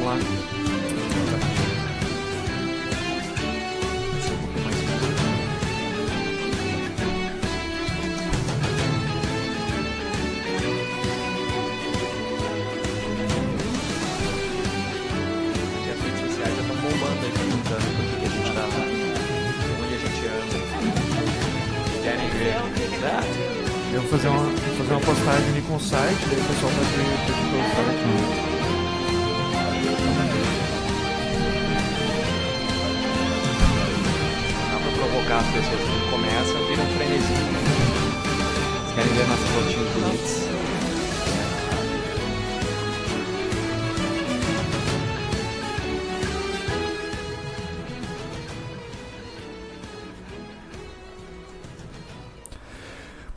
Vamos lá. Eu vou fazer uma postagem ali com o site, daí o pessoal pode ver pelo site. Dá pra provocar as pessoas que começam, vira um frenesi. Vocês querem ver nossas fotinhas bonitas?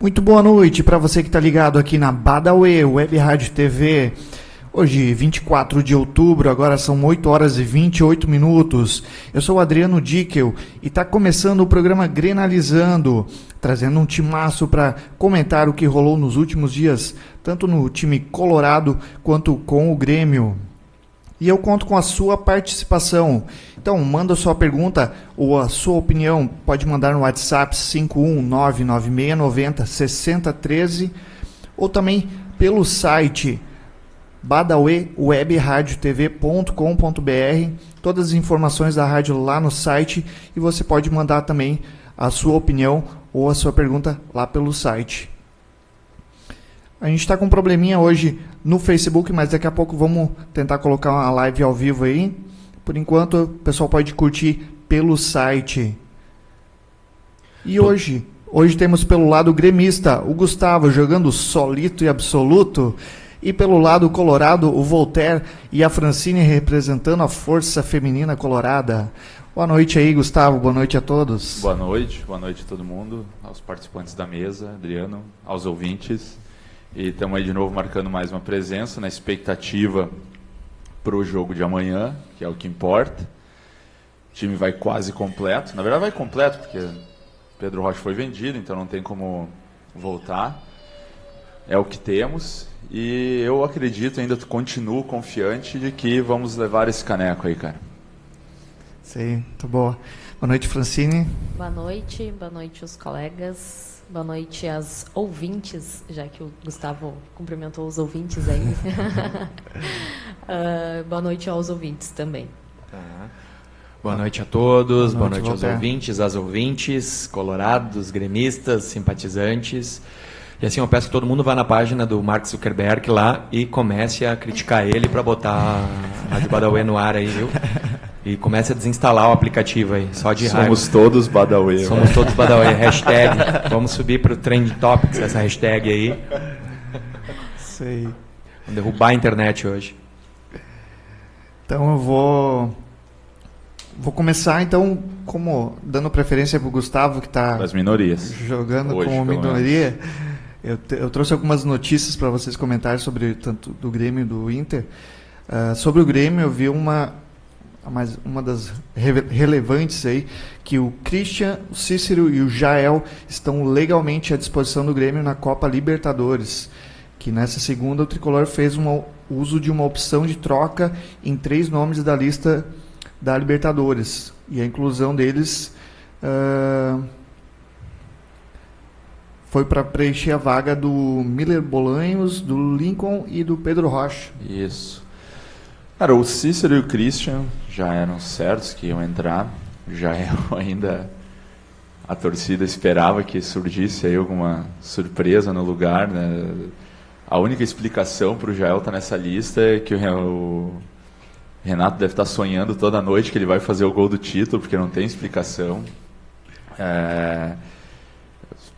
Muito boa noite para você que está ligado aqui na Badauê, Web Rádio TV. Hoje, 24 de outubro, agora são 8 horas e 28 minutos. Eu sou o Adriano Dickel e está começando o programa Grenalizando, trazendo um timaço para comentar o que rolou nos últimos dias, tanto no time colorado quanto com o Grêmio. E eu conto com a sua participação. Então, manda a sua pergunta ou a sua opinião. Pode mandar no WhatsApp 51996906013 ou também pelo site badauewebradiotv.com.br. Todas as informações da rádio lá no site e você pode mandar também a sua opinião ou a sua pergunta lá pelo site. A gente está com um probleminha hoje no Facebook, mas daqui a pouco vamos tentar colocar uma live ao vivo aí. Por enquanto, o pessoal pode curtir pelo site. E hoje temos pelo lado gremista o Gustavo jogando solito e absoluto. E pelo lado colorado, o Voltaire e a Francine representando a força feminina colorada. Boa noite aí, Gustavo. Boa noite a todos. Boa noite a todo mundo, aos participantes da mesa, Adriano, aos ouvintes. E estamos aí de novo marcando mais uma presença na expectativa para o jogo de amanhã, que é o que importa. O time vai quase completo. Na verdade vai completo, porque Pedro Rocha foi vendido, então não tem como voltar. É o que temos. E eu acredito, ainda continuo confiante de que vamos levar esse caneco aí, cara. Sim, muito boa. Boa noite, Francine. Boa noite os colegas. Boa noite às ouvintes, já que o Gustavo cumprimentou os ouvintes aí. Boa noite aos ouvintes também. Boa noite a todos, boa noite aos Voltaire. ouvintes, às ouvintes, colorados, gremistas, simpatizantes. E assim, eu peço que todo mundo vá na página do Mark Zuckerberg lá e comece a criticar ele para botar a Rádio Badauê no ar aí, viu? E comece a desinstalar o aplicativo aí, só de raiva. Somos todos Badauê. Somos todos Badauê. Hashtag. Vamos subir para o Trend Topics, essa hashtag aí. Sei. Vamos derrubar a internet hoje. Então eu vou começar, então, como dando preferência para o Gustavo, que está Das minorias. jogando Hoje, como pelo minoria. Eu trouxe algumas notícias para vocês comentarem sobre tanto do Grêmio e do Inter. Sobre o Grêmio, eu vi uma das relevantes aí, que o Christian, o Cícero e o Jael estão legalmente à disposição do Grêmio na Copa Libertadores, que nessa segunda o Tricolor fez uso de uma opção de troca em 3 nomes da lista da Libertadores, e a inclusão deles foi para preencher a vaga do Miller Bolanhos, do Lincoln e do Pedro Rocha. Isso. Cara, o Cícero e o Christian já eram certos que iam entrar. Já ainda a torcida esperava que surgisse aí alguma surpresa no lugar, né? A única explicação para o Jael estar nessa lista é que o Renato deve estar sonhando toda noite que ele vai fazer o gol do título, porque não tem explicação.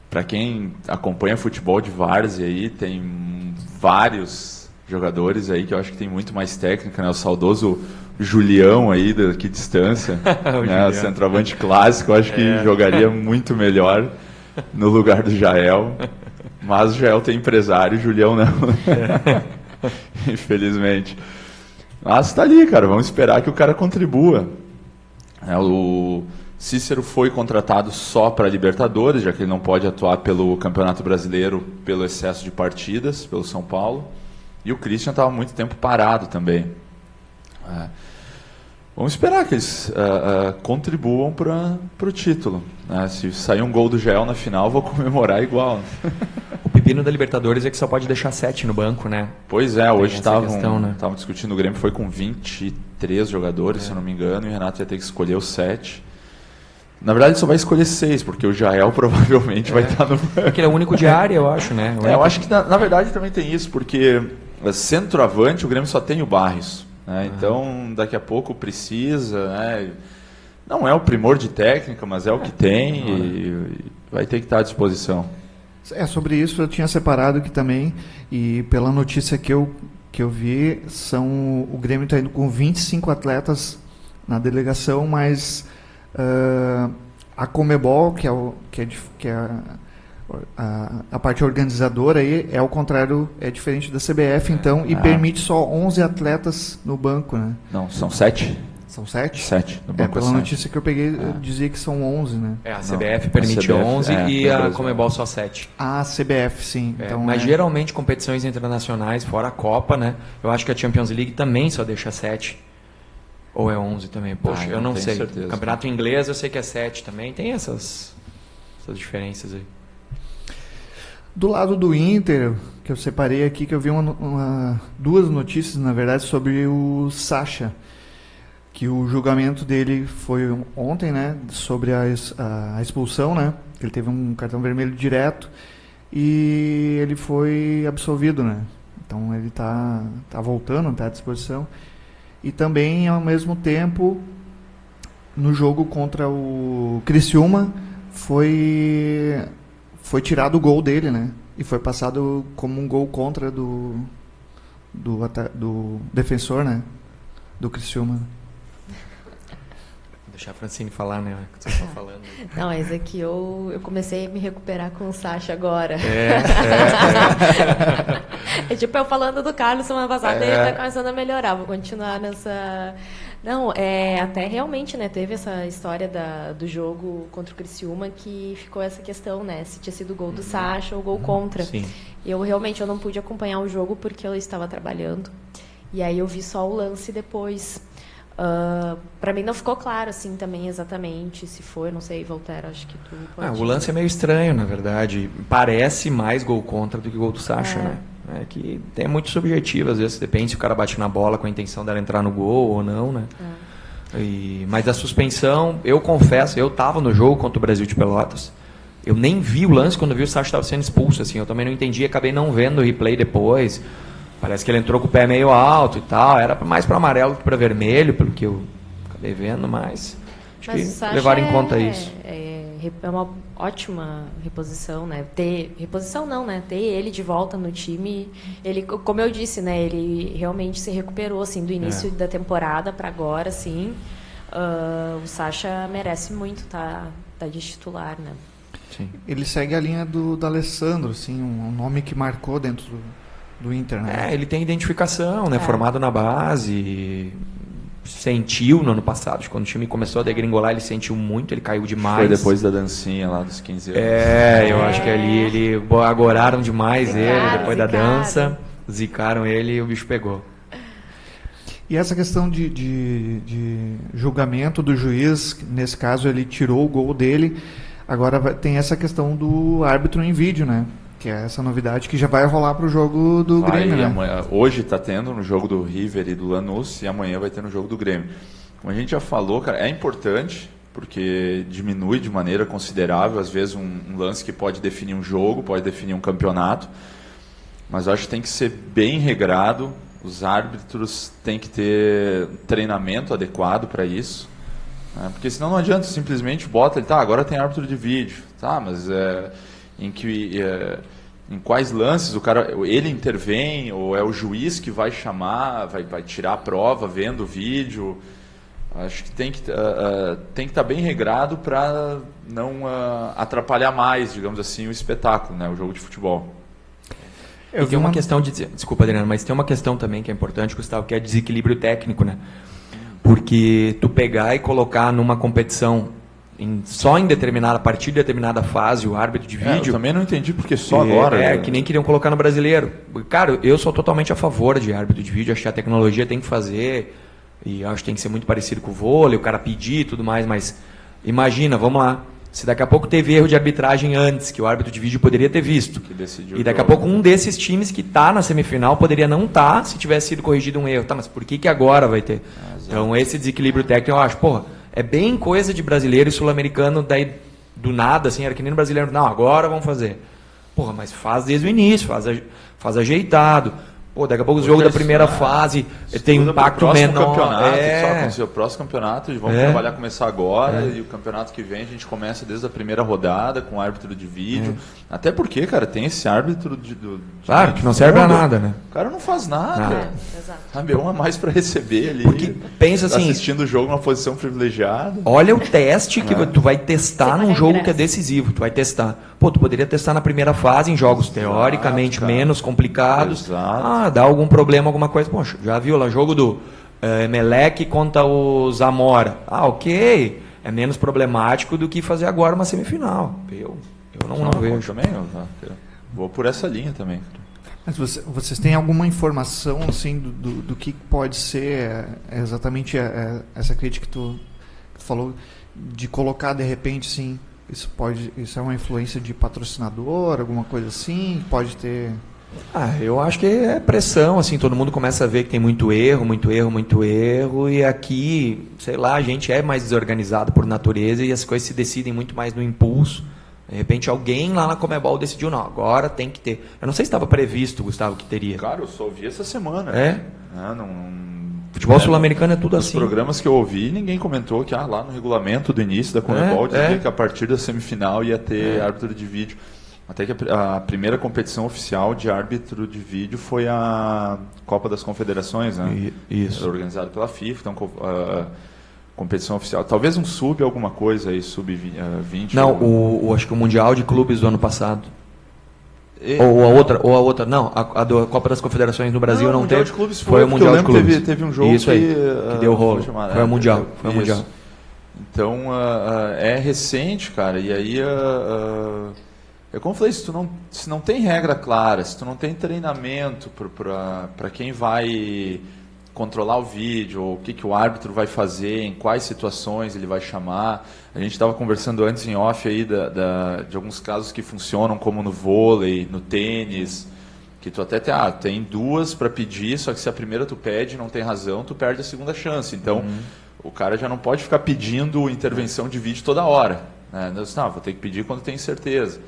Para quem acompanha futebol de várzea aí, tem vários jogadores aí que eu acho que tem muito mais técnica, né? O saudoso Julião aí, daqui distância, né? O centroavante clássico, eu acho que jogaria muito melhor no lugar do Jael. Mas o Jael tem empresário, o Julião não. Infelizmente. Mas tá ali, cara, vamos esperar que o cara contribua. O Cícero foi contratado só para Libertadores, já que ele não pode atuar pelo Campeonato Brasileiro pelo excesso de partidas, pelo São Paulo. E o Christian estava muito tempo parado também. Vamos esperar que eles contribuam para o título. Né? Se sair um gol do Jael na final, vou comemorar igual. O pepino da Libertadores é que só pode deixar 7 no banco, né? Pois é, hoje estavam discutindo, o Grêmio foi com 23 jogadores, se eu não me engano, e o Renato ia ter que escolher os 7. Na verdade, ele só vai escolher 6, porque o Jael provavelmente vai estar no banco. Porque ele é o único de área, eu acho, né? Eu acho que na verdade também tem isso, porque centroavante o Grêmio só tem o Barrios. Né? Então, daqui a pouco precisa, né? Não é o primor de técnica, mas é o que tem e vai ter que estar à disposição. Sobre isso eu tinha separado aqui também, e pela notícia que eu vi, o Grêmio está indo com 25 atletas na delegação, mas a Conmebol, que é a parte organizadora aí, é ao contrário, é diferente da CBF, então, e permite só 11 atletas no banco, né? Não, são 7. São 7? 7. No banco pela notícia que eu peguei, dizia que são 11, né? A CBF permite 11 e a Conmebol só 7. A CBF, sim. Então, mas geralmente competições internacionais, fora a Copa, né? Eu acho que a Champions League também só deixa 7. Ou é 11 também? Poxa, eu não sei. Certeza. Campeonato inglês eu sei que é 7 também. Tem essas diferenças aí. Do lado do Inter, que eu separei aqui, que eu vi duas notícias, na verdade, sobre o Sacha. Que o julgamento dele foi ontem, né? Sobre a expulsão, né? Ele teve um cartão vermelho direto e ele foi absolvido, né? Então ele tá voltando, está à disposição. E também, ao mesmo tempo, no jogo contra o Criciúma, foi tirado o gol dele, né? E foi passado como um gol contra do defensor, né? Do Criciúma. Vou deixar a Francine falar, né? O que vocês estão falando. Não, mas é que eu comecei a me recuperar com o Sacha agora. É tipo eu falando do Carlos semana passada, ele tá começando a melhorar. Vou continuar nessa... Não, até realmente, né, teve essa história do jogo contra o Criciúma que ficou essa questão, né, se tinha sido gol do Sacha ou gol contra. Sim. Eu realmente não pude acompanhar o jogo porque eu estava trabalhando. E aí eu vi só o lance depois. Para mim não ficou claro assim também exatamente se foi, não sei, Voltaire, acho que tu pode... O lance é meio estranho, na verdade. Parece mais gol contra do que gol do Sacha, né? É que é muito subjetivo, às vezes depende se o cara bate na bola com a intenção dela entrar no gol ou não, né? Mas a suspensão, eu confesso, eu estava no jogo contra o Brasil de Pelotas, eu nem vi o lance quando vi o Sacha estava sendo expulso, assim, eu também não entendi, acabei não vendo o replay depois. Parece que ele entrou com o pé meio alto e tal, era mais para amarelo que para vermelho, pelo que eu acabei vendo, mas acho que levaram em conta isso. É uma ótima reposição, né? Reposição não, né? Ter ele de volta no time, ele, como eu disse, né? Ele realmente se recuperou, assim, do início da temporada para agora, assim. O Sacha merece muito tá de titular, né? Sim. Ele segue a linha do Alessandro, assim, um nome que marcou dentro do Inter, né? Ele tem identificação, né? Formado na base, sentiu no ano passado, quando o time começou a degringolar, ele sentiu muito, ele caiu demais. Foi depois da dancinha lá dos 15 anos. Eu acho que ali ele agoraram demais ele, depois da dança, zicaram ele e o bicho pegou. E essa questão de julgamento do juiz, nesse caso ele tirou o gol dele, agora tem essa questão do árbitro em vídeo, né? Que é essa novidade que já vai rolar para o jogo do Grêmio, né? Amanhã, hoje está tendo no jogo do River e do Lanús e amanhã vai ter no jogo do Grêmio. Como a gente já falou, cara, é importante porque diminui de maneira considerável, às vezes, um lance que pode definir um jogo, pode definir um campeonato, mas eu acho que tem que ser bem regrado, os árbitros têm que ter treinamento adequado para isso, né? Porque senão não adianta, simplesmente bota ele, agora tem árbitro de vídeo, mas em quais lances ele intervém ou é o juiz que vai chamar, vai tirar a prova vendo o vídeo. Acho que tem que estar bem regrado para não atrapalhar mais, digamos assim, o espetáculo, né, o jogo de futebol. E tem uma questão desculpa, Adriano, mas tem uma questão também que é importante, Gustavo, que é desequilíbrio técnico, né? Porque tu pegar e colocar numa competição só em a partir de determinada fase, o árbitro de vídeo... eu também não entendi porque só agora... que nem queriam colocar no brasileiro. Cara, eu sou totalmente a favor de árbitro de vídeo, acho que a tecnologia tem que fazer E acho que tem que ser muito parecido com o vôlei, o cara pedir e tudo mais, mas imagina, vamos lá, se daqui a pouco teve erro de arbitragem antes, que o árbitro de vídeo poderia ter visto, e daqui a pouco um desses times que está na semifinal poderia não estar se tivesse sido corrigido um erro. Tá, mas por que agora vai ter? Então esse desequilíbrio técnico, eu acho, é bem coisa de brasileiro e sul-americano, daí do nada, assim, era que nem no brasileiro, não, agora vamos fazer. Mas faz desde o início, faz ajeitado. Daqui a pouco o jogo da primeira fase tem um impacto menor. O próximo campeonato, vamos trabalhar, começar agora, e o campeonato que vem a gente começa desde a primeira rodada com árbitro de vídeo. Até porque, cara, tem esse árbitro claro, que não serve a nada, né? O cara não faz nada. Sabe, um a mais para receber ali. Porque pensa assim, assistindo o jogo numa posição privilegiada. Olha o teste que tu vai testar num jogo que é decisivo. Tu vai testar. Tu poderia testar na primeira fase, em jogos teoricamente menos complicados. Dá algum problema, alguma coisa. Poxa, já viu lá, jogo do Emelec contra o Zamora. Ok, é menos problemático do que fazer agora uma semifinal. Eu não vejo. Também, eu vou por essa linha também. Mas vocês têm alguma informação assim, do que pode ser exatamente essa crítica que tu falou, de colocar de repente, sim, isso é uma influência de patrocinador, alguma coisa assim? Pode ter... eu acho que é pressão, assim, todo mundo começa a ver que tem muito erro, e aqui, sei lá, a gente é mais desorganizado por natureza e as coisas se decidem muito mais no impulso. De repente alguém lá na Conmebol decidiu, não, agora tem que ter. Eu não sei se estava previsto, Gustavo, que teria. Cara, eu só ouvi essa semana. Futebol sul-americano é tudo assim. Nos programas que eu ouvi, ninguém comentou que lá no regulamento do início da Conmebol dizia que a partir da semifinal ia ter árbitro de vídeo. Até que a primeira competição oficial de árbitro de vídeo foi a Copa das Confederações, né? Isso. Organizado pela FIFA, então competição oficial. Talvez um alguma coisa aí, sub-20. Não, acho que o Mundial de Clubes do ano passado. Ou a outra, não, a da Copa das Confederações no Brasil não teve. De clubes foi o Mundial de Clubes. Teve um jogo isso aí, que deu rolo. Foi o Mundial. Então, é recente, cara, e aí... como eu falei, se não tem regra clara, se tu não tem treinamento para quem vai controlar o vídeo, ou o que o árbitro vai fazer, em quais situações ele vai chamar. A gente estava conversando antes em off aí de alguns casos que funcionam, como no vôlei, no tênis, que tu até tem duas para pedir, só que se a primeira tu pede não tem razão, tu perde a segunda chance. Então, o cara já não pode ficar pedindo intervenção de vídeo toda hora. Né? Não, vou ter que pedir quando tem certeza.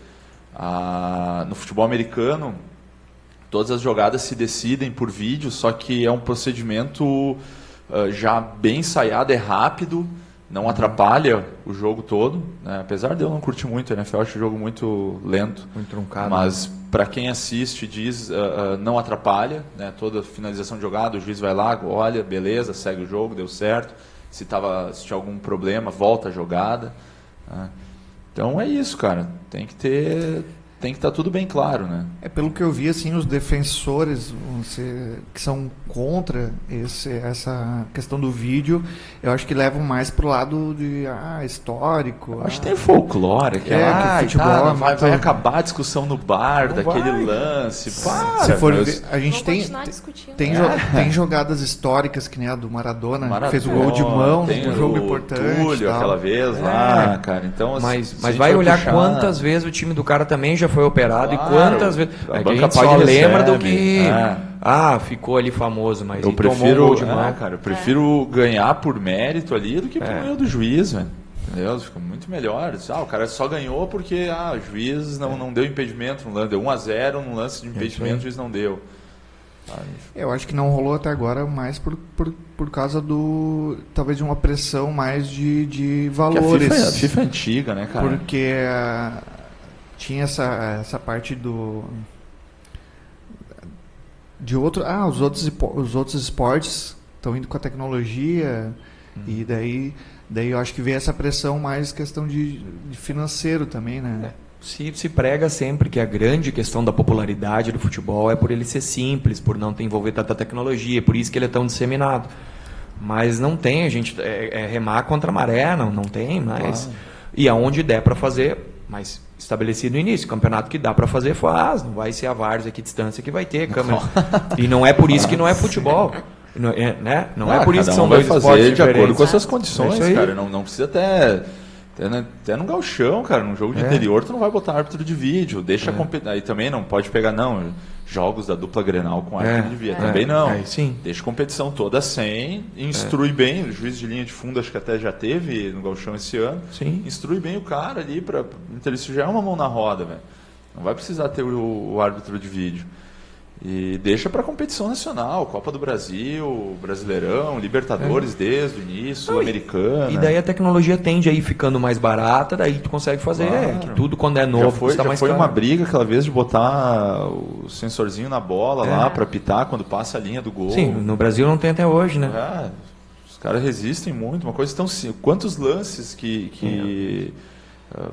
No futebol americano, todas as jogadas se decidem por vídeo, só que é um procedimento já bem ensaiado, é rápido, não atrapalha o jogo todo, né? Apesar de eu não curtir muito a NFL, eu acho o jogo muito lento, muito truncado, mas para quem assiste diz não atrapalha, né? Toda finalização de jogada, o juiz vai lá, olha, beleza, segue o jogo, deu certo, se tinha algum problema, volta a jogada, né? Então é isso, cara, tem que estar tudo bem claro, né? Pelo que eu vi, assim, os defensores que são contra essa questão do vídeo, eu acho que levam mais pro lado de histórico. Acho que tem folclore, que o futebol vai acabar a discussão no bar não daquele lance. Se for ver, a gente tem jogadas históricas, que nem a do Maradona, que fez o gol de mão num jogo importante. Túlio, aquela vez lá, cara. Então, mas vai olhar quantas vezes o time do cara também já foi operado, claro, e quantas vezes. A gente só lembra do que. Ficou ali famoso, mas eu prefiro, eu prefiro ganhar por mérito ali do que por meio do juiz, velho. Entendeu? Fica muito melhor. O cara só ganhou porque o juiz não deu impedimento no lance, deu 1-0 no lance de impedimento, o juiz não deu. Eu acho que não rolou até agora mais por causa talvez de uma pressão mais de valores. A FIFA é antiga, né, cara? Porque tinha essa parte os outros esportes estão indo com a tecnologia, e daí eu acho que vem essa pressão mais questão de financeiro também, né? Se prega sempre que a grande questão da popularidade do futebol é por ele ser simples, por não ter envolver tanta tecnologia, por isso que ele é tão disseminado. Mas não tem, a gente remar contra a maré, não tem mais. Claro. E aonde der para fazer, mas estabelecido no início, campeonato que dá para fazer faz, não vai ser a várzea, que distância que vai ter câmera. E não é por isso que não é futebol. Não é por isso que são vai dois fazer esportes de acordo diferentes. com as suas É condições, isso aí. cara. Não precisa até no gauchão, cara. Num jogo de interior, tu não vai botar árbitro de vídeo. Deixa aí também não pode pegar, jogos da dupla Grenal com árbitro de vídeo. Também não. Sim. Deixa a competição toda sem, instrui bem. O juiz de linha de fundo, acho que até já teve no gauchão esse ano. Sim. Instrui bem o cara ali, então isso já é uma mão na roda, velho. Não vai precisar ter o árbitro de vídeo. E deixa para competição nacional, Copa do Brasil, Brasileirão, Libertadores desde o início, Sul-Americana. E daí a tecnologia tende a ir ficando mais barata, daí tu consegue fazer, que tudo quando é novo já mais foi caro. uma briga aquela vez de botar o sensorzinho na bola lá para apitar quando passa a linha do gol. Sim, no Brasil não tem até hoje, né? Os caras resistem muito. Uma coisa tão simples. Quantos lances que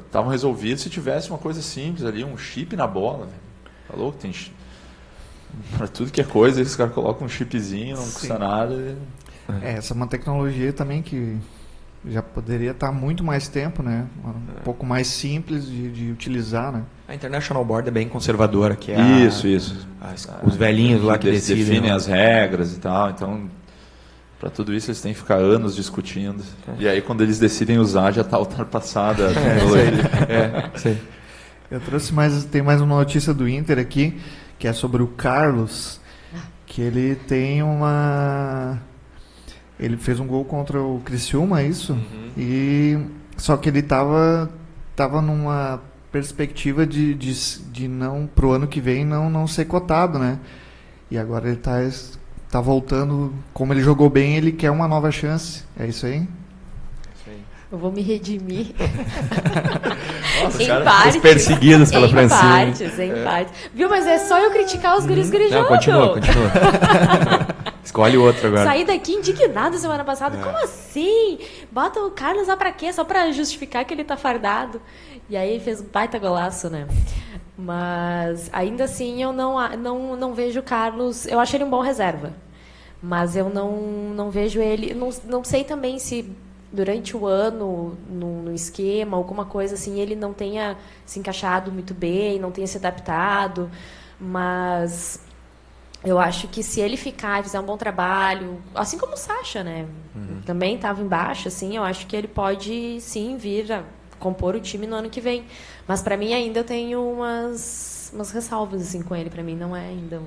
estavam resolvidos se tivesse uma coisa simples ali, um chip na bola, velho. Tá louco? Tem para tudo que é coisa, esses caras colocam um chipzinho, não custa nada. Essa é uma tecnologia também que já poderia estar há muito mais tempo, né? Um pouco mais simples de utilizar, né? A International Board é bem conservadora, que é Isso. Os velhinhos lá que decidem. Definem as regras e tal, então para tudo isso eles têm que ficar anos discutindo. E aí quando eles decidem usar já está ultrapassada a tecnologia. Sim. Eu tem mais uma notícia do Inter aqui, que é sobre o Carlos, que ele tem ele fez um gol contra o Criciúma, é isso? Só que ele estava numa perspectiva de não, pro ano que vem não ser cotado, né? E agora ele tá voltando, como ele jogou bem, ele quer uma nova chance. É isso aí? Eu vou me redimir. Nossa, em cara, partes. Perseguidos pela Francine. Em partes. Viu? Mas é só eu criticar os guris Não, continua. Escolhe outro agora. Saí daqui indignado semana passada. Como assim? Bota o Carlos lá pra quê? Só pra justificar que ele tá fardado. E aí ele fez um baita golaço, né? Mas ainda assim eu não vejo o Carlos. Eu acho ele um bom reserva. Mas eu não vejo ele. Não sei também se durante o ano, no esquema, alguma coisa assim, ele não tenha se encaixado muito bem, não tenha se adaptado, mas eu acho que se ele ficar e fizer um bom trabalho, assim como o Sacha, né? Também estava embaixo, assim, eu acho que ele pode, sim, vir a compor o time no ano que vem. Mas, para mim, ainda eu tenho umas ressalvas, assim, com ele. Para mim, não é ainda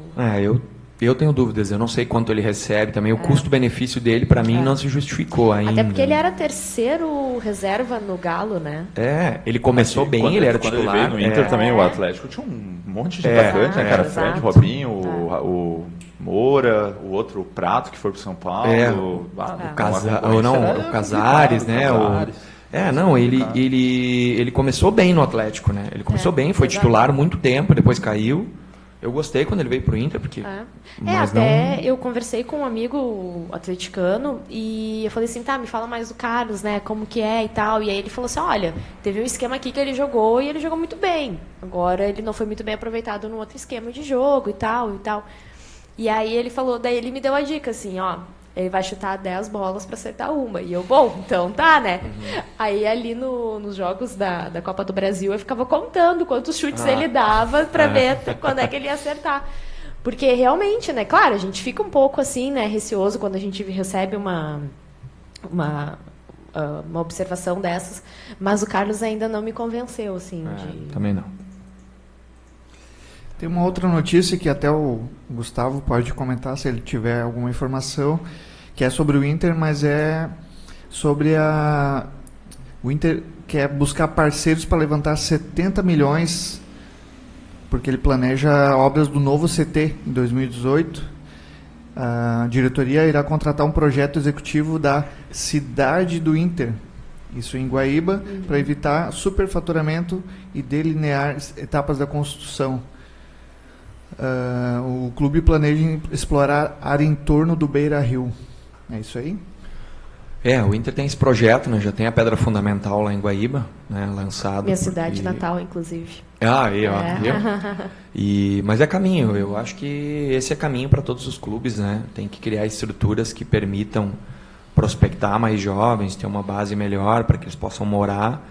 Eu tenho dúvidas, eu não sei quanto ele recebe também, o custo-benefício dele para mim não se justificou ainda. Até porque ele era terceiro reserva no Galo, né? Ele começou bem, ele era titular. Quando ele veio no Inter também, o Atlético tinha um monte de atacante, né, cara? Fred, Robinho, o Moura, o outro, o Prato, que foi pro São Paulo. O Casares, né? Ele começou bem no Atlético, né? Ele começou bem, foi titular muito tempo, depois caiu. Eu gostei quando ele veio pro Inter, porque... Eu conversei com um amigo atleticano e eu falei assim, me fala mais do Carlos, né, como que é e tal. E aí ele falou assim, olha, teve um esquema aqui que ele jogou e ele jogou muito bem. Agora ele não foi muito bem aproveitado no outro esquema de jogo e tal. E aí ele falou, daí ele me deu a dica, assim, ele vai chutar 10 bolas para acertar uma. E eu, então tá, né? Aí ali nos jogos da Copa do Brasil, eu ficava contando quantos chutes ele dava para ver quando é que ele ia acertar. Porque realmente, né? Claro, a gente fica um pouco assim, né? Receoso quando a gente recebe uma observação dessas. Mas o Carlos ainda não me convenceu, assim. Também não. Tem uma outra notícia que até o Gustavo pode comentar se ele tiver alguma informação, que é sobre o Inter, mas é sobre o Inter quer buscar parceiros para levantar 70 milhões, porque ele planeja obras do novo CT em 2018. A diretoria irá contratar um projeto executivo da cidade do Inter, isso em Guaíba, para evitar superfaturamento e delinear etapas da construção. O clube planeja explorar a área em torno do Beira-Rio. É isso aí? O Inter tem esse projeto, né? Já tem a pedra fundamental lá em Guaíba, né? Lançado. Minha cidade natal, inclusive. Mas é caminho. Eu acho que esse é caminho para todos os clubes, né? Tem que criar estruturas que permitam prospectar mais jovens, ter uma base melhor para que eles possam morar.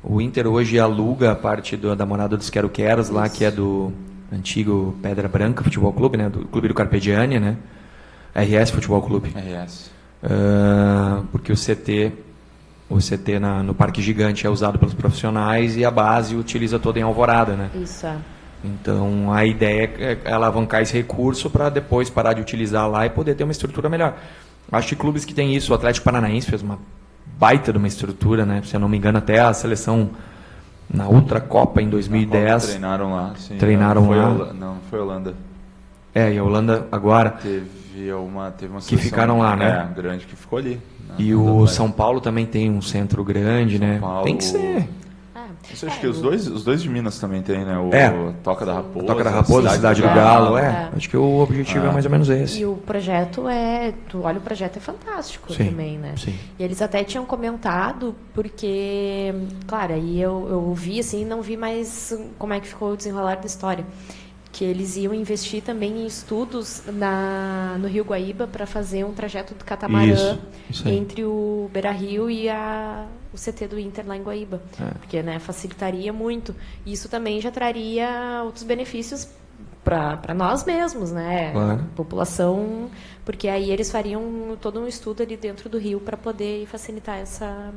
O Inter hoje aluga a parte da morada dos Quero-Queros lá, que é do antigo Pedra Branca Futebol Clube, né, do clube do Carpegiani, né? RS Futebol Clube. RS. Porque o CT no Parque Gigante é usado pelos profissionais e a base utiliza toda em Alvorada, né? Isso, é. Então a ideia é alavancar esse recurso para depois parar de utilizar lá e poder ter uma estrutura melhor. Acho que clubes que têm isso, o Atlético Paranaense fez uma baita de uma estrutura, né? Se eu não me engano, até a seleção na Ultra Copa em 2010. Treinaram lá, sim. Treinaram lá. Não, foi Holanda. E a Holanda agora. Teve uma que ficaram lá, né? Grande que ficou ali. E o São Paulo também tem um centro grande, né? Paulo, tem que ser. Acho que os dois de Minas também tem, né? O Toca da Raposa. Toca da Raposa, Cidade do Galo. Acho que o objetivo é mais ou menos esse. E o projeto tu olha, o projeto é fantástico também, né? Sim. E eles até tinham comentado, porque, claro, aí eu vi assim, não vi mais como é que ficou o desenrolar da história. Que eles iam investir também em estudos no Rio Guaíba para fazer um trajeto do catamarã entre o Beira-Rio e o CT do Inter lá em Guaíba. Porque, né, facilitaria muito. E isso também já traria outros benefícios para nós mesmos, né? Claro. População, porque aí eles fariam todo um estudo ali dentro do rio para poder facilitar essa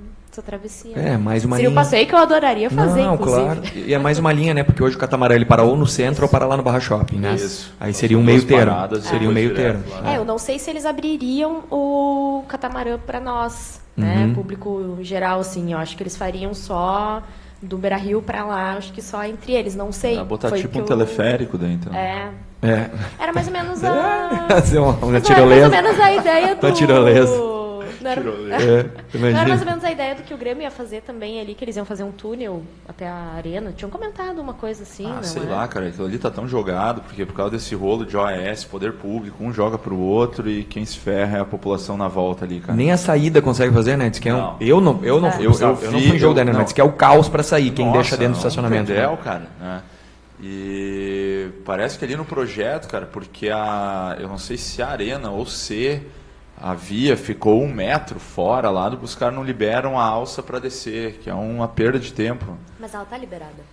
travessia. Mais uma Seria linha. um passeio que eu adoraria fazer, inclusive. Claro. E é mais uma linha, né? Porque hoje o catamarã ele para ou no centro ou para lá no Barra Shopping, né? Isso. Aí seria um meio termo. Seria um meio termo. Eu não sei se eles abririam o catamarã para nós, né? Público geral, assim. Eu acho que eles fariam só do Beira-Rio para lá, acho que só entre eles, não sei. Botar tipo um teleférico dentro. Era mais ou menos uma tirolesa. Era mais ou menos a ideia do... Uma tirolesa. Não era mais ou menos a ideia do que o Grêmio ia fazer também ali, que eles iam fazer um túnel até a arena. Tinham comentado uma coisa assim, não sei lá, cara, aquilo ali tá tão jogado, porque por causa desse rolo de OAS, poder público, um joga pro outro e quem se ferra é a população na volta ali, cara. Nem a saída consegue fazer, né? Diz que eu não fui em jogo da arena, mas diz que é o caos para sair, quem deixa dentro do estacionamento. Cara, né? E parece que ali no projeto, cara, porque eu não sei se a arena ou se a via ficou 1 metro fora lá, os caras não liberam a alça para descer, que é uma perda de tempo. Mas ela tá liberada.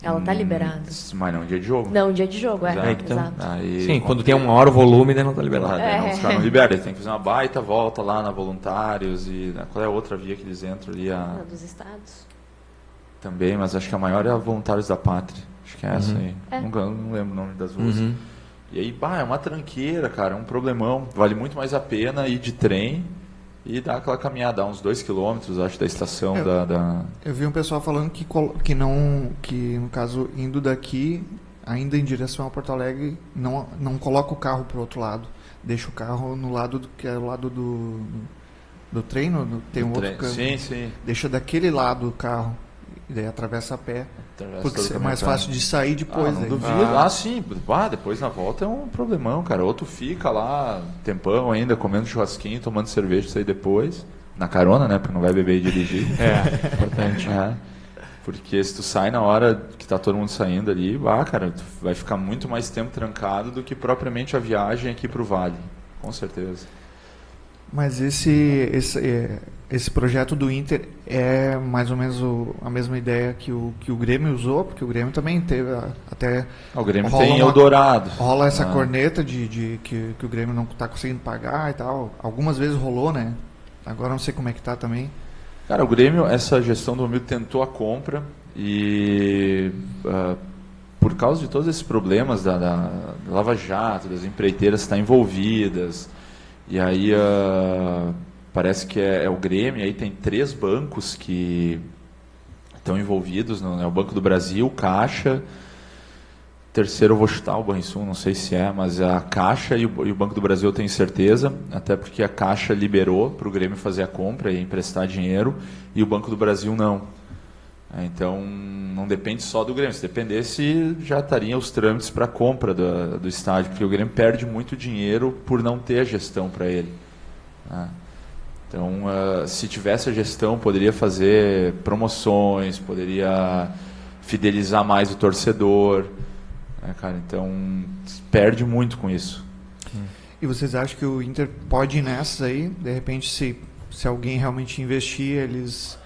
Ela tá liberada. Mas não dia de jogo. Não, dia de jogo, Exato. Sim, quando tem uma hora o volume, daí não tá liberado. Os caras não liberam, eles têm que fazer uma baita volta lá na Voluntários e qual é a outra via que eles entram ali? A dos estados. Também, mas acho que a maior é a Voluntários da Pátria. Acho que é essa aí. Não lembro o nome das ruas. E aí, é uma tranqueira, cara, é um problemão. Vale muito mais a pena ir de trem e dar aquela caminhada, uns 2 quilômetros, acho, da estação Eu vi um pessoal falando que no caso, indo daqui, ainda em direção a Porto Alegre, não coloca o carro pro outro lado. Deixa o carro no lado que é o lado do trem, tem um outro campo. Sim. Deixa daquele lado o carro. E daí atravessa a pé. Porque é mais fácil de sair depois. Não duvido. Sim. Depois na volta é um problemão, cara. Ou tu fica lá, tempão ainda, comendo churrasquinho, tomando cerveja, sair depois. Na carona, né? Porque não vai beber e dirigir. Importante. Porque se tu sai na hora que tá todo mundo saindo ali, cara, tu vai ficar muito mais tempo trancado do que propriamente a viagem aqui pro Vale. Com certeza. Mas esse projeto do Inter é mais ou menos a mesma ideia que o Grêmio usou, porque o Grêmio também teve até... O Grêmio tem Eldorado. Rola essa corneta de que o Grêmio não está conseguindo pagar e tal. Algumas vezes rolou, né? Agora não sei como é que tá também. Cara, o Grêmio, essa gestão do Romildo tentou a compra e... por causa de todos esses problemas da Lava Jato, das empreiteiras que estão envolvidas... E aí parece que é o Grêmio, aí tem 3 bancos que estão envolvidos, o Banco do Brasil, Caixa, terceiro eu vou chutar o Banrisul, não sei se mas a Caixa e o Banco do Brasil eu tenho certeza, até porque a Caixa liberou para o Grêmio fazer a compra e emprestar dinheiro, e o Banco do Brasil não. Então não depende só do Grêmio, se dependesse já estariam os trâmites para a compra do estádio, porque o Grêmio perde muito dinheiro por não ter a gestão para ele. Então se tivesse a gestão poderia fazer promoções, poderia fidelizar mais o torcedor, cara, então perde muito com isso. E vocês acham que o Inter pode ir nessas aí? De repente se alguém realmente investir, eles...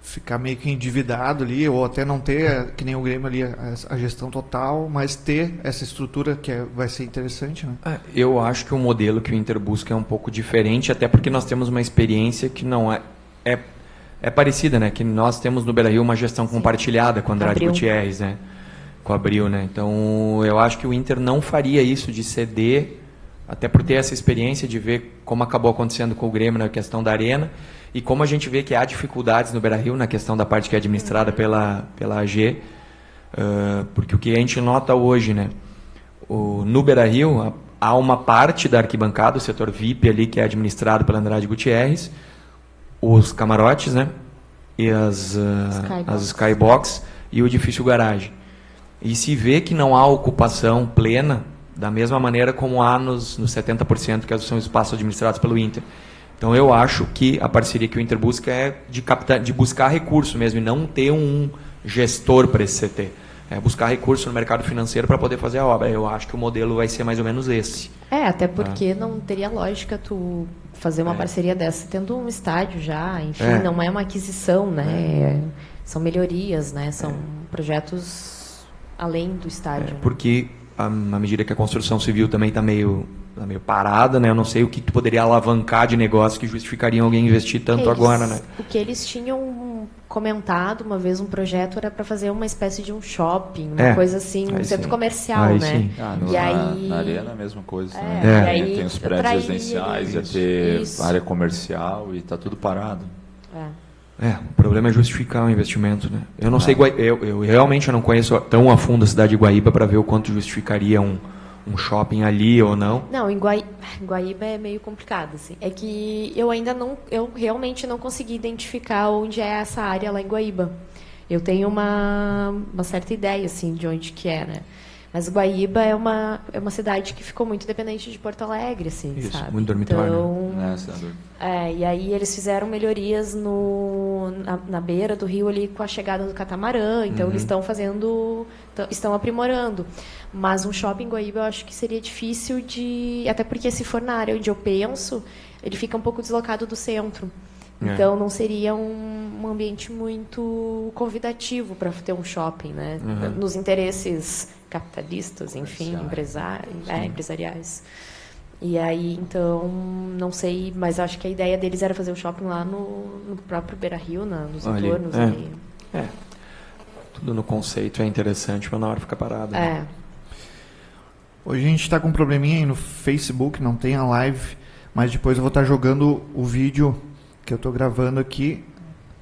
ficar meio que endividado ali, ou até não ter, que nem o Grêmio ali, a gestão total, mas ter essa estrutura que vai ser interessante, né? Eu acho que o modelo que o Inter busca é um pouco diferente, até porque nós temos uma experiência que não é parecida, né? Que nós temos no Beira-Rio uma gestão compartilhada com o Andrade Abril. Gutierrez, né? Com o Abril, né? Então, eu acho que o Inter não faria isso de ceder, até por ter essa experiência de ver como acabou acontecendo com o Grêmio na questão da Arena, e como a gente vê que há dificuldades no Beira-Rio na questão da parte que é administrada pela AG, porque o que a gente nota hoje, né? No Beira-Rio há uma parte da arquibancada, o setor VIP ali, que é administrado pelo Andrade Gutierrez, os camarotes, né? E as skybox e o edifício garagem. E se vê que não há ocupação plena, da mesma maneira como há nos 70% que são espaços administrados pelo Inter. Então eu acho que a parceria que o Inter busca é de buscar recurso mesmo, e não ter um gestor para esse CT. É buscar recurso no mercado financeiro para poder fazer a obra. Eu acho que o modelo vai ser mais ou menos esse. Até porque não teria lógica tu fazer uma parceria dessa tendo um estádio já, enfim, não é uma aquisição, né? São melhorias, né? São projetos além do estádio. Porque à medida que a construção civil também está meio parada, né? Eu não sei o que tu poderia alavancar de negócio que justificaria alguém investir tanto agora, né? O que eles tinham comentado uma vez, um projeto era para fazer uma espécie de um shopping, uma coisa assim, um centro comercial, né? Sim. Na Arena a mesma coisa. E aí, tem os prédios residenciais, ia ter área comercial e está tudo parado. O problema é justificar o investimento, né? Eu não sei, eu realmente não conheço tão a fundo a cidade de Guaíba para ver o quanto justificaria um shopping ali ou não. Não, em Guaíba é meio complicado, assim. É que eu realmente não consegui identificar onde é essa área lá em Guaíba. Eu tenho uma certa ideia, assim, de onde que é, né? Mas Guaíba é uma cidade que ficou muito dependente de Porto Alegre, assim, isso, sabe? muito dormitório. Então, e aí eles fizeram melhorias na beira do rio ali com a chegada do catamarã, então eles estão aprimorando. Mas um shopping em Guaíba eu acho que seria difícil até porque se for na área onde eu penso, ele fica um pouco deslocado do centro. Então não seria um ambiente muito convidativo para ter um shopping, né? Nos interesses capitalistas, enfim, empresariais. E aí, então, não sei, mas acho que a ideia deles era fazer o shopping lá no próprio Beira-Rio, nos entornos. Tudo no conceito é interessante, mas na hora fica parado. Né? Hoje a gente está com um probleminha aí no Facebook, não tem a live, mas depois eu vou estar jogando o vídeo que eu estou gravando aqui,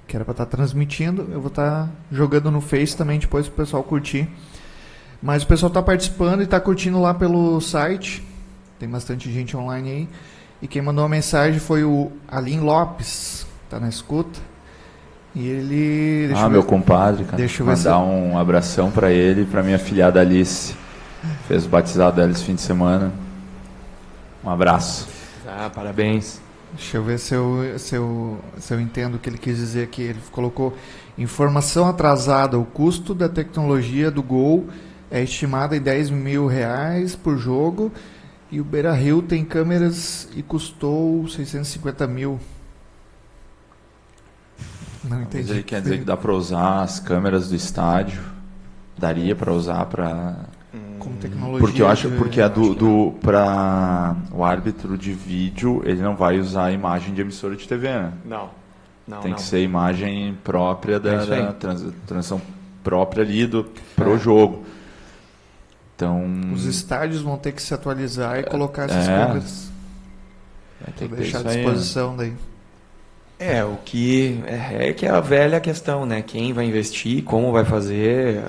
que era para estar transmitindo, eu vou estar jogando no Face também depois para o pessoal curtir. Mas o pessoal está participando e está curtindo lá pelo site, tem bastante gente online aí. E quem mandou uma mensagem foi o Alim Lopes, está na escuta. E ele... meu compadre, cara. Deixa eu ver mandar um abração para ele e para minha filhada Alice. Fez o batizado dela esse fim de semana. Um abraço. Parabéns. Deixa eu ver se eu entendo o que ele quis dizer aqui. Ele colocou: informação atrasada, o custo da tecnologia do Gol é estimado em R$10 mil por jogo, e o Beira-Rio tem câmeras e custou 650 mil. Não entendi. Mas ele quer dizer que dá para usar as câmeras do estádio, daria para usar para... Como tecnologia. Porque eu acho para o árbitro de vídeo, ele não vai usar a imagem de emissora de TV, né? Não. Tem que ser imagem própria da transição própria ali pro jogo. Então, os estádios vão ter que se atualizar e colocar essas câmeras. Tem que deixar à disposição daí. O que é a velha questão, né? Quem vai investir, como vai fazer...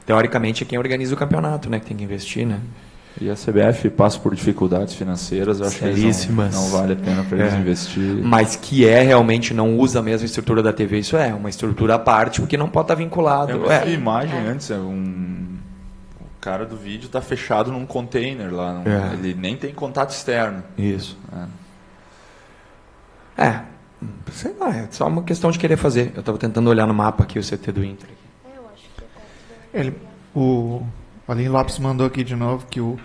Teoricamente é quem organiza o campeonato, né, que tem que investir, né? E a CBF passa por dificuldades financeiras, eu acho que não vale a pena para eles investir. Mas que realmente não usa a mesma estrutura da TV, isso é uma estrutura à parte, porque não pode estar vinculado. Eu vi imagem antes, o cara do vídeo está fechado num container lá, ele nem tem contato externo. Isso. Sei lá, é só uma questão de querer fazer. Eu estava tentando olhar no mapa aqui o CT do Inter. O Alim Lopes mandou aqui de novo que o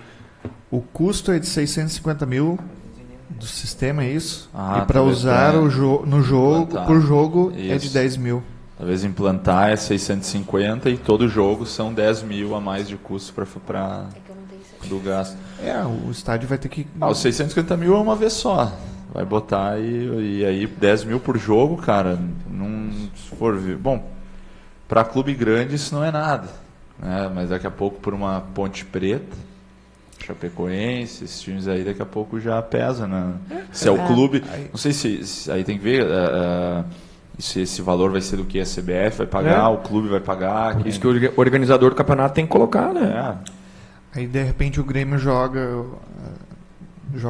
custo é de 650 mil do sistema, é isso? E para usar no jogo, por jogo, isso. É de 10 mil. Talvez implantar é 650 e todo jogo são 10 mil a mais de custo do gasto. O estádio vai ter que... Os 650 mil é uma vez só. Vai botar e aí 10 mil por jogo, cara, se for ver... Bom, para clube grande isso não é nada, né? Mas daqui a pouco por uma Ponte Preta, Chapecoense, esses times aí daqui a pouco já pesa, né? Se é o clube... Não sei se aí tem que ver... se esse valor vai ser do que a CBF vai pagar, o clube vai pagar. Por isso que o organizador do campeonato tem que colocar, né? Aí de repente o Grêmio joga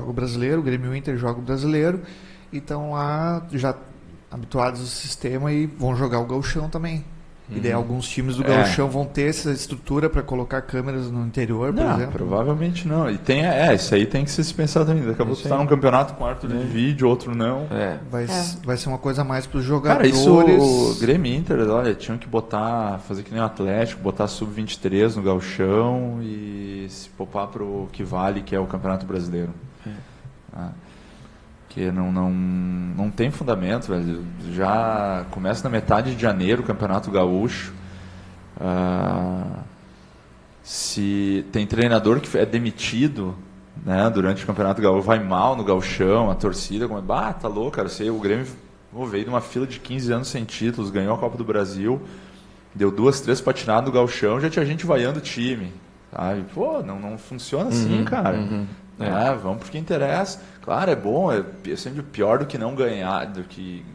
o brasileiro, o Grêmio Inter joga o brasileiro, e estão lá já habituados ao sistema e vão jogar o gauchão também. E daí alguns times do gauchão vão ter essa estrutura para colocar câmeras no interior, por exemplo? Provavelmente não. E tem, isso aí tem que se pensar também. Daqui a pouco você está num campeonato com árbitro de vídeo, outro não. Vai ser uma coisa a mais para os jogadores. Cara, isso, o Grêmio Inter, olha, tinham que fazer que nem o Atlético, botar sub-23 no gauchão e se poupar para o que vale, que é o Campeonato Brasileiro. Que não tem fundamento, velho. Já começa na metade de janeiro o Campeonato Gaúcho. Se tem treinador que é demitido, né, durante o Campeonato Gaúcho, vai mal no gauchão, a torcida, tá louco, cara. O Grêmio veio de uma fila de 15 anos sem títulos, ganhou a Copa do Brasil, deu 2, 3 patinadas no gauchão, já tinha gente vaiando o time. Sabe? Pô, não funciona assim, cara. Vamos porque interessa. Claro, é bom, é sempre pior do que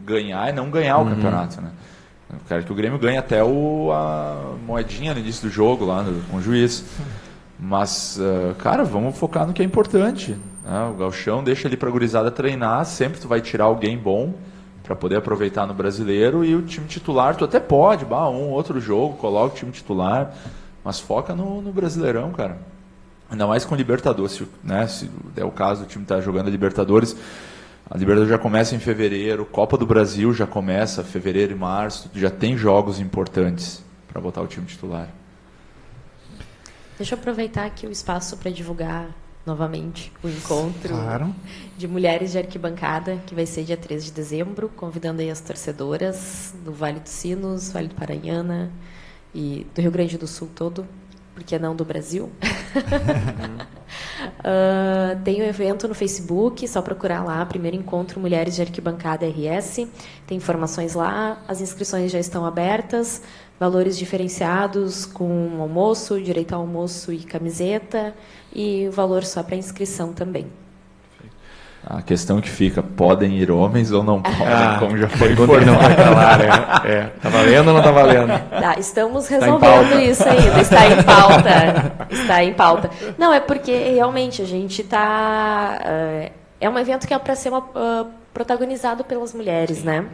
ganhar e não ganhar o campeonato, né? Eu quero que o Grêmio ganhe até a moedinha no início do jogo lá com o juiz. Mas, cara, vamos focar no que é importante, né? O gauchão deixa ali pra gurizada treinar, sempre tu vai tirar alguém bom para poder aproveitar no brasileiro, e o time titular tu até pode, outro jogo, coloca o time titular, mas foca no Brasileirão, cara. Ainda mais com Libertadores, né? Se é o caso, o time está jogando a Libertadores já começa em fevereiro, Copa do Brasil já começa fevereiro e março, já tem jogos importantes para botar o time titular. Deixa eu aproveitar aqui o espaço para divulgar novamente o encontro de mulheres de arquibancada, que vai ser dia 13 de dezembro, convidando aí as torcedoras do Vale dos Sinos, Vale do Paranhana e do Rio Grande do Sul todo, por que não do Brasil? Tem um evento no Facebook, só procurar lá, primeiro encontro Mulheres de Arquibancada RS, tem informações lá, as inscrições já estão abertas, valores diferenciados com almoço, direito ao almoço e camiseta, e o valor só para inscrição também. A questão que fica, podem ir homens ou não podem, como já foi informado. Não vai calar, né? Tá valendo ou não tá valendo? Estamos resolvendo isso ainda, está em pauta. Não, é porque realmente a gente está... é um evento que é para ser protagonizado pelas mulheres, né?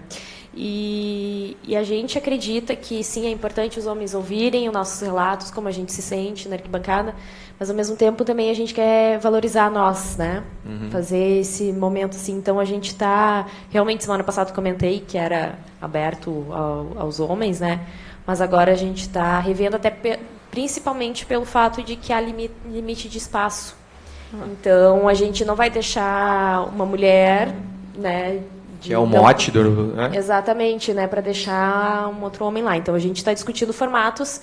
E a gente acredita que sim, é importante os homens ouvirem os nossos relatos, como a gente se sente na arquibancada, mas ao mesmo tempo também a gente quer valorizar nós, né? Fazer esse momento assim. Então a gente está, realmente semana passada comentei que era aberto aos homens, né? Mas agora a gente está revendo até principalmente pelo fato de que há limite de espaço. Então a gente não vai deixar uma mulher, né? Que é o mote do... Né? Exatamente, né, para deixar um outro homem lá. Então, a gente está discutindo formatos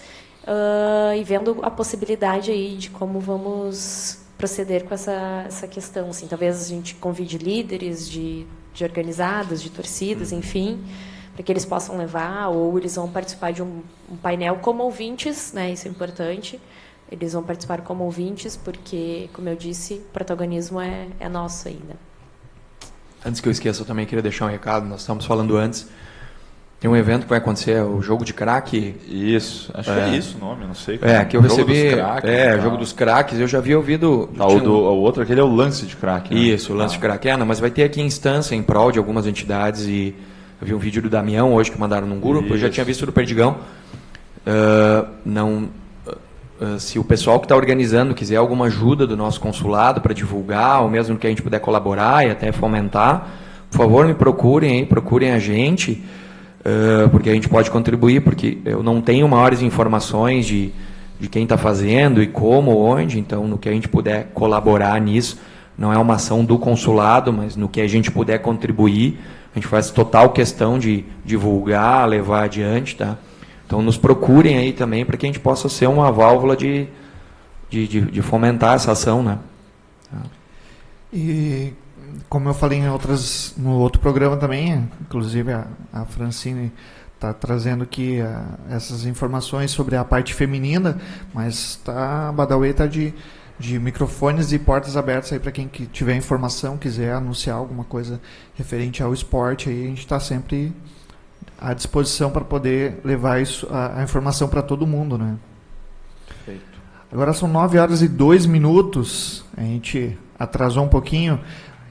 e vendo a possibilidade aí de como vamos proceder com essa questão. Assim, talvez a gente convide líderes de organizadas, de torcidas, enfim, para que eles possam levar, ou eles vão participar de um painel como ouvintes, né, isso é importante. Eles vão participar como ouvintes, porque, como eu disse, o protagonismo é nosso ainda. Antes que eu esqueça, eu também queria deixar um recado. Nós estávamos falando antes. Tem um evento que vai acontecer, o Jogo de Craque. Isso, acho que é isso o nome, não sei. Que eu recebi. Jogo dos Craques. Eu já havia ouvido. O outro, aquele é o Lance de Craque. Né? Isso, o Lance de Craque. Mas vai ter aqui instância em prol de algumas entidades. E eu vi um vídeo do Damião hoje que mandaram num grupo. Eu já tinha visto do Perdigão. Se o pessoal que está organizando quiser alguma ajuda do nosso consulado para divulgar, ou mesmo que a gente puder colaborar e até fomentar, por favor, me procurem a gente, porque a gente pode contribuir, porque eu não tenho maiores informações de quem está fazendo e como, onde, então no que a gente puder colaborar nisso, não é uma ação do consulado, mas no que a gente puder contribuir, a A gente faz total questão de divulgar, levar adiante, tá? Então nos procurem aí também para que a gente possa ser uma válvula de fomentar essa ação, né? E como eu falei no outro programa também, inclusive a Francine está trazendo aqui essas informações sobre a parte feminina, mas a Badauê está de microfones e portas abertas aí para quem tiver informação, quiser anunciar alguma coisa referente ao esporte, aí a gente está sempre à disposição para poder levar a informação para todo mundo, né? Perfeito. Agora são 9h02, a gente atrasou um pouquinho,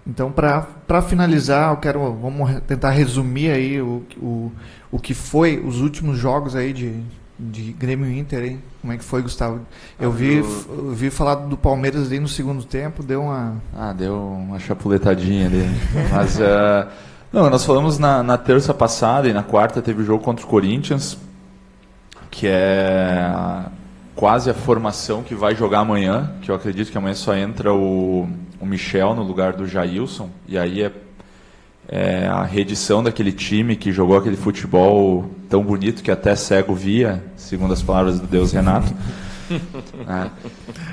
então para finalizar, vamos tentar resumir aí o que foi os últimos jogos aí de Grêmio e Inter, hein? Como é que foi, Gustavo? Eu vi falar do Palmeiras ali no segundo tempo, deu uma chapuletadinha ali. Mas não, nós falamos na terça passada e na quarta teve o jogo contra o Corinthians, que é quase a formação que vai jogar amanhã, que eu acredito que amanhã só entra o Michel no lugar do Jailson, e aí é a reedição daquele time que jogou aquele futebol tão bonito que até cego via, segundo as palavras do Deus Renato.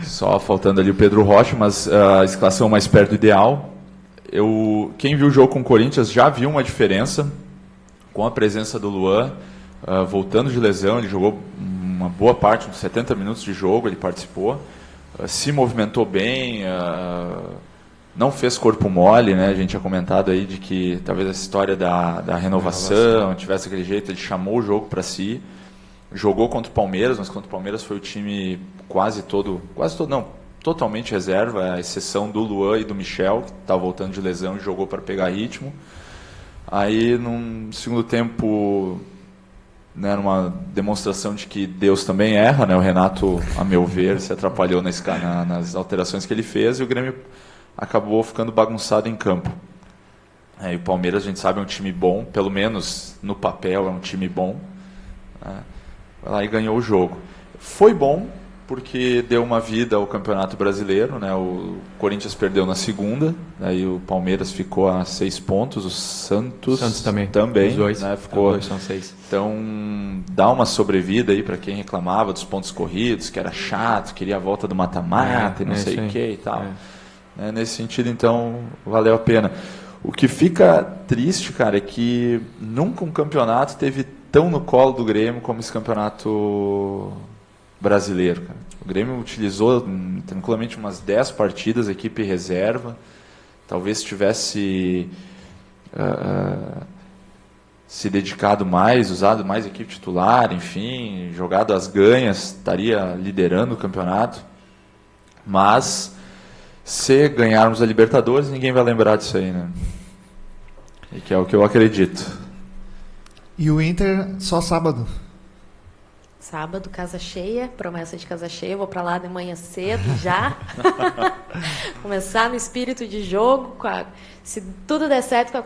Só faltando ali o Pedro Rocha, mas a escalação mais perto do ideal. Quem viu o jogo com o Corinthians já viu uma diferença com a presença do Luan, voltando de lesão. Ele jogou uma boa parte, uns 70 minutos de jogo, ele participou, se movimentou bem, não fez corpo mole, né? A gente tinha comentado aí de que talvez essa história da renovação tivesse aquele jeito. Ele chamou o jogo para si, jogou contra o Palmeiras, mas contra o Palmeiras foi o time totalmente reserva, a exceção do Luan e do Michel, que estava voltando de lesão e jogou para pegar ritmo. Aí, num segundo tempo, né, numa demonstração de que Deus também erra, né? O Renato, a meu ver, se atrapalhou nas alterações que ele fez, e o Grêmio acabou ficando bagunçado em campo. E o Palmeiras, a gente sabe, é um time bom, pelo menos no papel é um time bom. Vai lá e ganhou o jogo. Foi bom porque deu uma vida ao Campeonato Brasileiro, né? O Corinthians perdeu na segunda, aí o Palmeiras ficou a 6 pontos, o Santos também os dois, né? Ficou, são 6. Então dá uma sobrevida aí para quem reclamava dos pontos corridos, que era chato, queria a volta do mata-mata e não sei o que e tal. Nesse sentido, então, valeu a pena. O que fica triste, cara, é que nunca um campeonato teve tão no colo do Grêmio como esse campeonato brasileiro, cara. O Grêmio utilizou tranquilamente umas 10 partidas, equipe reserva. Talvez tivesse se dedicado mais, usado mais equipe titular, enfim, jogado as ganhas, estaria liderando o campeonato. Mas se ganharmos a Libertadores, ninguém vai lembrar disso aí, né? E que é o que eu acredito. E o Inter só sábado? Sábado, casa cheia, promessa de casa cheia. Eu vou para lá de manhã cedo já. Começar no espírito de jogo. Se tudo der certo,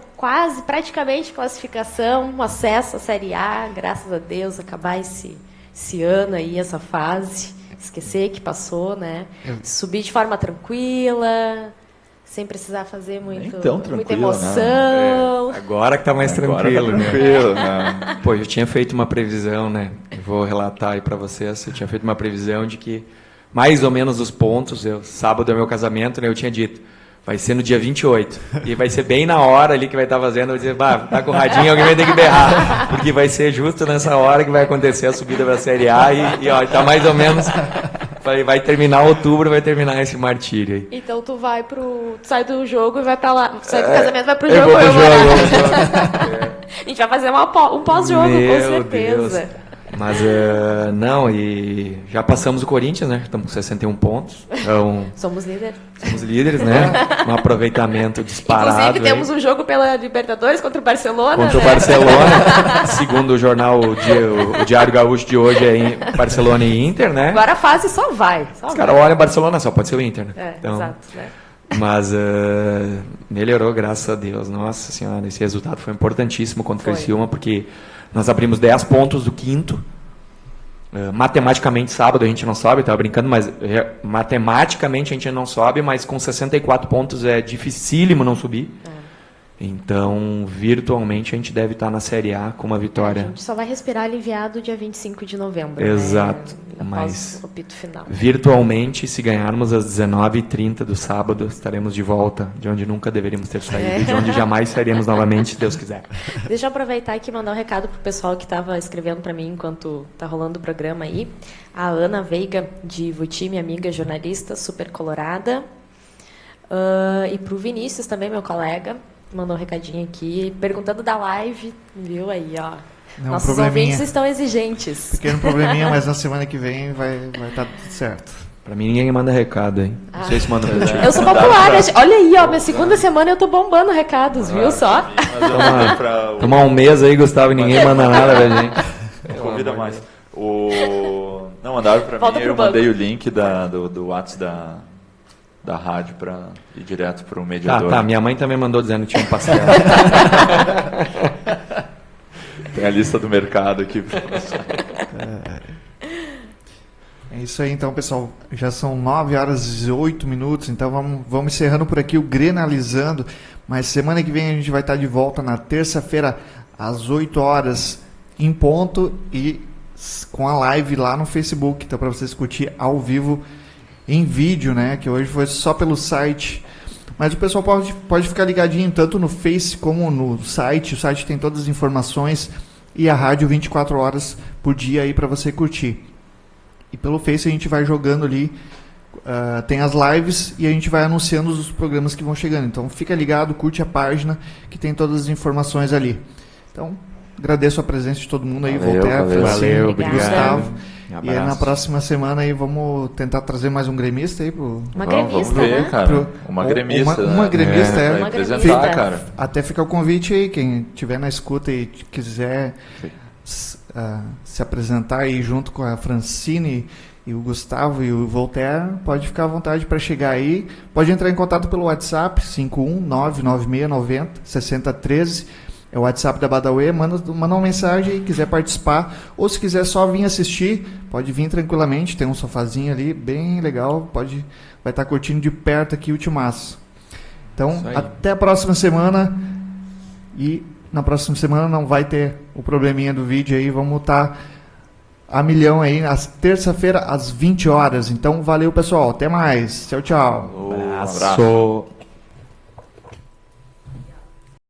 praticamente classificação, um acesso à Série A, graças a Deus, acabar esse ano aí, essa fase. Esquecer que passou, né? Subir de forma tranquila, sem precisar fazer muita emoção. Agora que tá mais tranquilo, né? Pô, eu tinha feito uma previsão, né? Eu vou relatar aí para vocês. Eu tinha feito uma previsão de que mais ou menos os pontos, sábado é meu casamento, né? Eu tinha dito, vai ser no dia 28. E vai ser bem na hora ali que vai estar fazendo. Eu vou dizer, tá com o radinho, alguém vai ter que berrar. Porque vai ser justo nessa hora que vai acontecer a subida para a Série A. E ó, tá mais ou menos. Vai terminar outubro, vai terminar esse martírio aí. Então tu sai do jogo e vai pra lá. Sai do casamento, vai pro jogo. A gente vai fazer um pós-jogo, com certeza. Deus. Mas não, e já passamos o Corinthians, né? Estamos com 61 pontos. Então, somos líderes, né? Um aproveitamento disparado. Inclusive, temos um jogo pela Libertadores contra o Barcelona. Contra o Barcelona. Segundo o jornal, o Diário Gaúcho de hoje é em Barcelona e Inter, né? Agora a fase só vai. Os caras olham Barcelona, só pode ser o Inter, né? Então, exato, né? Mas melhorou, graças a Deus. Nossa Senhora, esse resultado foi importantíssimo contra o Criciúma, porque nós abrimos 10 pontos do quinto. Matematicamente, sábado a gente não sobe, estava brincando, mas matematicamente a gente não sobe, mas com 64 pontos é dificílimo não subir. Então, virtualmente, a gente deve estar na Série A com uma A vitória. gente só vai respirar aliviado dia 25 de novembro. Exato, Né? Após mas o apito final. Virtualmente, se ganharmos às 19h30 do sábado, estaremos de volta de onde nunca deveríamos ter saído, de onde jamais sairemos novamente, se Deus quiser. Deixa eu aproveitar aqui e mandar um recado pro pessoal que estava escrevendo para mim enquanto tá rolando o programa aí. A Ana Veiga, de Ivuti, minha amiga jornalista, super colorada. E pro Vinícius também, meu colega, mandou um recadinho aqui, perguntando da live, viu aí, ó. Nossos ouvintes estão exigentes. Pequeno probleminha, mas na semana que vem vai estar tudo certo. Pra mim, ninguém manda recado, hein? Não sei se manda pra ti. Eu sou popular, olha aí, ó, minha segunda semana eu tô bombando recados, viu só? Toma um mês aí, Gustavo, e ninguém manda nada pra gente. Convida mais. Não, mandaram pra Volta mim, pro eu banco. mandei o link do WhatsApp da rádio para ir direto para o mediador. Tá, minha mãe também mandou dizendo que tinha um pastel. Tem a lista do mercado aqui. É isso aí, então, pessoal. Já são 9h08, então vamos encerrando por aqui o Grenalizando. Mas semana que vem a gente vai estar de volta na terça-feira, às 8h em ponto, e com a live lá no Facebook. Então, para vocês curtir ao vivo em vídeo, né? Que hoje foi só pelo site. Mas o pessoal pode ficar ligadinho tanto no Face como no site. O site tem todas as informações e a rádio 24 horas por dia aí para você curtir. E pelo Face a gente vai jogando ali, tem as lives e a gente vai anunciando os programas que vão chegando. Então fica ligado, curte a página que tem todas as informações ali. Então agradeço a presença de todo mundo aí. Valeu, obrigado. Gustavo. Um E aí, na próxima semana aí vamos tentar trazer mais um gremista aí pro... Uma gremista, vamos ver, né? cara. Uma gremista. Uma gremista, Pra Uma representar, gremista. cara. Até fica o convite aí, quem estiver na escuta e quiser se apresentar aí junto com a Francine e o Gustavo e o Voltaire, pode ficar à vontade para chegar aí. Pode entrar em contato pelo WhatsApp, 51996906013. É o WhatsApp da Badauê, manda uma mensagem e quiser participar. Ou se quiser só vir assistir, pode vir tranquilamente. Tem um sofazinho ali, bem legal. Vai estar curtindo de perto aqui o Timaço. Então, até a próxima semana. E na próxima semana não vai ter o probleminha do vídeo aí. Vamos estar a milhão aí, às terça-feira, às 20h. Então, valeu, pessoal. Até mais. Tchau, tchau. Um abraço. Abraço.